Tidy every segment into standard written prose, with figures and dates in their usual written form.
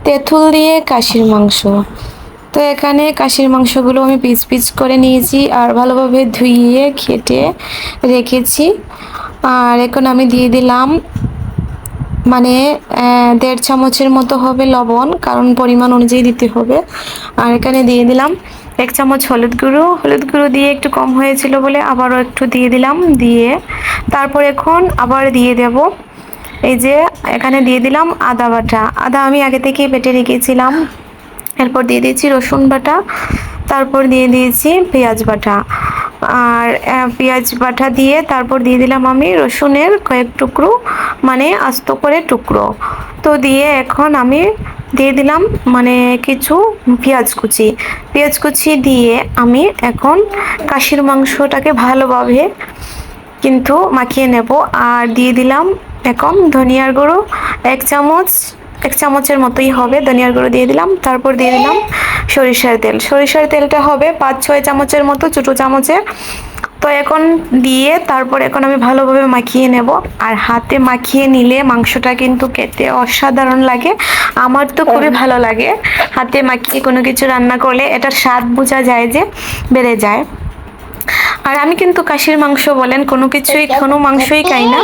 তেঁতুল দিয়ে কাশির মাংস। তো এখানে কাশির মাংসগুলো আমি পিস পিস করে নিয়েছি আর ভালোভাবে ধুইয়ে কেটে রেখেছি। আর এখন আমি দিয়ে দিলাম মানে 1.5 চামচের মতো হবে লবণ, কারণ পরিমাণ অনুযায়ী দিতে হবে। আর এখানে দিয়ে দিলাম 1 চামচ হলুদ গুঁড়ো। হলুদ গুঁড়ো দিয়ে একটু কম হয়েছিল বলে আবারও একটু দিয়ে দিলাম। দিয়ে তারপর এখন আবার দিয়ে দেব এই যে এখানে দিয়ে দিলাম আদা বাটা। আদা আমি আগে থেকেই বেটে রেখেছিলাম। এরপর দিয়ে দিয়েছি রসুন বাটা, তারপর দিয়ে দিয়েছি পেঁয়াজ বাটা। আর পেঁয়াজ বাটা দিয়ে তারপর দিয়ে দিলাম আমি রসুনের কয়েক টুকরো, মানে আস্ত করে টুকরো। তো দিয়ে এখন আমি দিয়ে দিলাম মানে কিছু পেঁয়াজ কুচি দিয়ে আমি এখন কাশির মাংসটাকে ভালোভাবে কিন্তু মাখিয়ে নেব। আর দিয়ে দিলাম এখন ধনিয়ার গুঁড়ো 1 চামচ, 1 চামচের মতোই হবে ধনিয়ার গুঁড়ো দিয়ে দিলাম। তারপর দিয়ে দিলাম সরিষার তেলটা হবে 5-6 চামচের মতো, ছোট চামচে। তো এখন দিয়ে তারপর এখন আমি ভালোভাবে মাখিয়ে নেব। আর হাতে মাখিয়ে নিলে মাংসটা কিন্তু খেতে অসাধারণ লাগে। আমার তো খুবই ভালো লাগে হাতে মাখিয়ে কোনো কিছু রান্না করলে, এটার স্বাদ বোঝা যায় যে বেড়ে যায়। আর আমি কিন্তু কাশির মাংস বলেন কোনো মাংসই খাই না।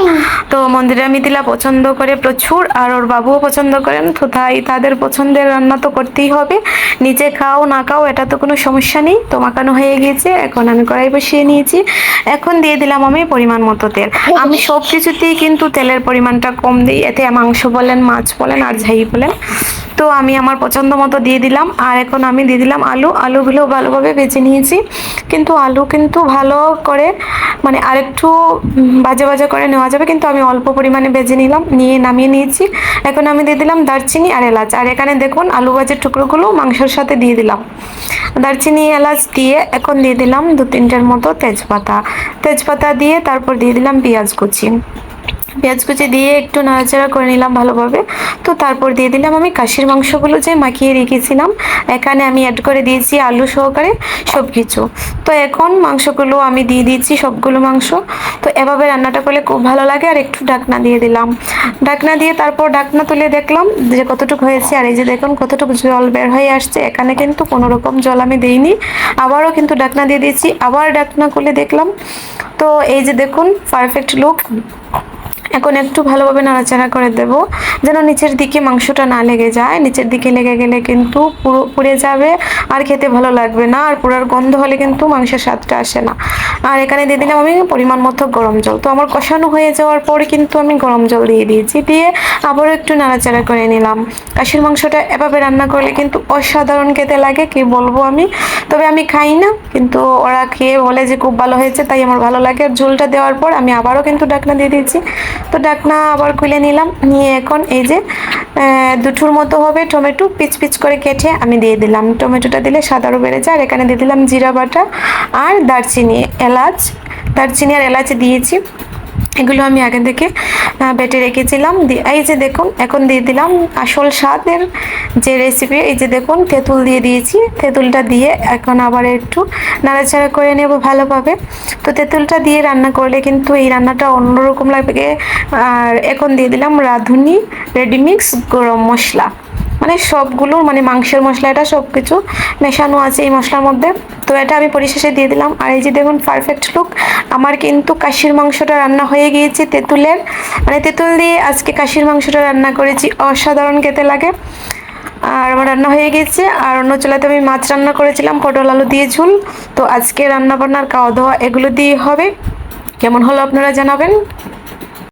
তো মন্দিরা মিথিলা পছন্দ করে প্রচুর, আর ওর বাবুও পছন্দ করেন। তো তাই তাদের পছন্দের রান্না তো করতেই হবে, নিজে খাও না খাও এটা তো কোনো সমস্যা নেই। তো মাখানো হয়ে গিয়েছে, এখন আমি কড়াই বসিয়ে নিয়েছি। এখন দিয়ে দিলাম আমি পরিমাণ মতো তেল। আমি সব কিছুতেই কিন্তু তেলের পরিমাণটা কম দিই, এতে মাংস বলেন, মাছ বলেন, আর যাই বলেন। তো আমি আমার পছন্দ মতো দিয়ে দিলাম। আর এখন আমি দিয়ে দিলাম আলুগুলো ভালোভাবে ভেজে নিয়েছি। কিন্তু আলু কিন্তু ভালো করে মানে আরেকটু ভাজা করে নেওয়া যাবে, কিন্তু আমি অল্প পরিমাণে ভেজে নিলাম, নিয়ে নামিয়ে নিয়েছি। এখন আমি দিয়ে দিলাম দারচিনি আর এলাচ। আর এখানে দেখুন আলু ভাজার টুকরোগুলো মাংসের সাথে দিয়ে দিলাম। দারচিনি এলাচ দিয়ে এখন দিয়ে দিলাম 2-3টের মতো তেজপাতা দিয়ে তারপর দিয়ে দিলাম পেঁয়াজ কুচি দিয়ে একটু নাড়াচাড়া করে নিলাম ভালোভাবে। তো তারপর দিয়ে দিলাম আমি কাশির মাংসগুলো যে মাখিয়ে রেখেছিলাম, এখানে আমি অ্যাড করে দিয়েছি আলু সহকারে সব কিছু। তো এখন মাংসগুলো আমি দিয়ে দিয়েছি সবগুলো মাংস। তো এভাবে রান্নাটা করলে খুব ভালো লাগে। আর একটু ঢাকনা দিয়ে দিলাম, ঢাকনা দিয়ে তারপর ঢাকনা তুলে দেখলাম যে কতটুকু হয়েছে। আর এই যে দেখুন কতটুকু জল বের হয়ে আসছে, এখানে কিন্তু কোনো রকম জল আমি দেইনি। আবারও কিন্তু ঢাকনা দিয়ে দিয়েছি, আবার ঢাকনা খুলে দেখলাম। তো এই যে দেখুন পারফেক্ট লুক। এখন একটু ভালোভাবে নাড়াচাড়া করে দেব, যেন নিচের দিকে মাংসটা না লেগে যায়। নিচের দিকে লেগে গেলে কিন্তু পুরো পুড়ে যাবে, আর খেতে ভালো লাগবে না। আর পুরার গন্ধ হলে কিন্তু মাংসের স্বাদটা আসে না। আর এখানে দিয়ে দিলাম আমি পরিমাণ মতো গরম জল। তো আমার কষানো হয়ে যাওয়ার পরে কিন্তু আমি গরম জল দিয়ে দিয়েছি, দিয়ে আবারও একটু নাড়াচাড়া করে নিলাম। কাশির মাংসটা এভাবে রান্না করলে কিন্তু অসাধারণ খেতে লাগে, কি বলবো আমি। তবে আমি খাই না, কিন্তু ওরা খেয়ে বলে যে খুব ভালো হয়েছে, তাই আমার ভালো লাগে। আর ঝোলটা দেওয়ার পর আমি আবারও কিন্তু ঢাকনা দিয়ে দিয়েছি। তো ঢাকনা আবার খুলে নিলাম, নিয়ে এখন এই যে দুটোর মতো হবে টমেটো পিচ করে কেটে আমি দিয়ে দিলাম। টমেটোটা দিলে স্বাদ আরও বেড়ে যায়। আর এখানে দিয়ে দিলাম জিরা বাটা আর দারচিনি আর এলাচ দিয়েছি। এগুলো আমি আগে থেকে বেটে রেখেছিলাম। এই যে দেখুন এখন দিয়ে দিলাম আসল স্বাদের যে রেসিপি, এই যে দেখুন তেঁতুল দিয়ে দিয়েছি। তেঁতুলটা দিয়ে এখন আবার একটু নাড়াচাড়া করে নেব ভালোভাবে। তো তেঁতুলটা দিয়ে রান্না করলে কিন্তু এই রান্নাটা অন্যরকম লাগবে। আর এখন দিয়ে দিলাম রাঁধুনি রেডিমিক্স গরম মশলা, মানে সবগুলো মানে মাংসের মশলা, এটা সব কিছু মেশানো আছে এই মশলার মধ্যে। তো এটা আমি পরিশেষে দিয়ে দিলাম। আর এই যে দেখুন পারফেক্ট লুক, আমার কিন্তু কাশির মাংসটা রান্না হয়ে গিয়েছে তেঁতুল দিয়ে আজকে কাশির মাংসটা রান্না করেছি, অসাধারণ খেতে লাগে। আর আমার রান্না হয়ে গেছে। আর অন্য চুলাতে আমি মাছ রান্না করেছিলাম, পটল আলু দিয়ে ঝোল। তো আজকে রান্না বান্নার খাওয়া দাওয়া এগুলো দিয়ে হবে। কেমন হলো আপনারা জানাবেন।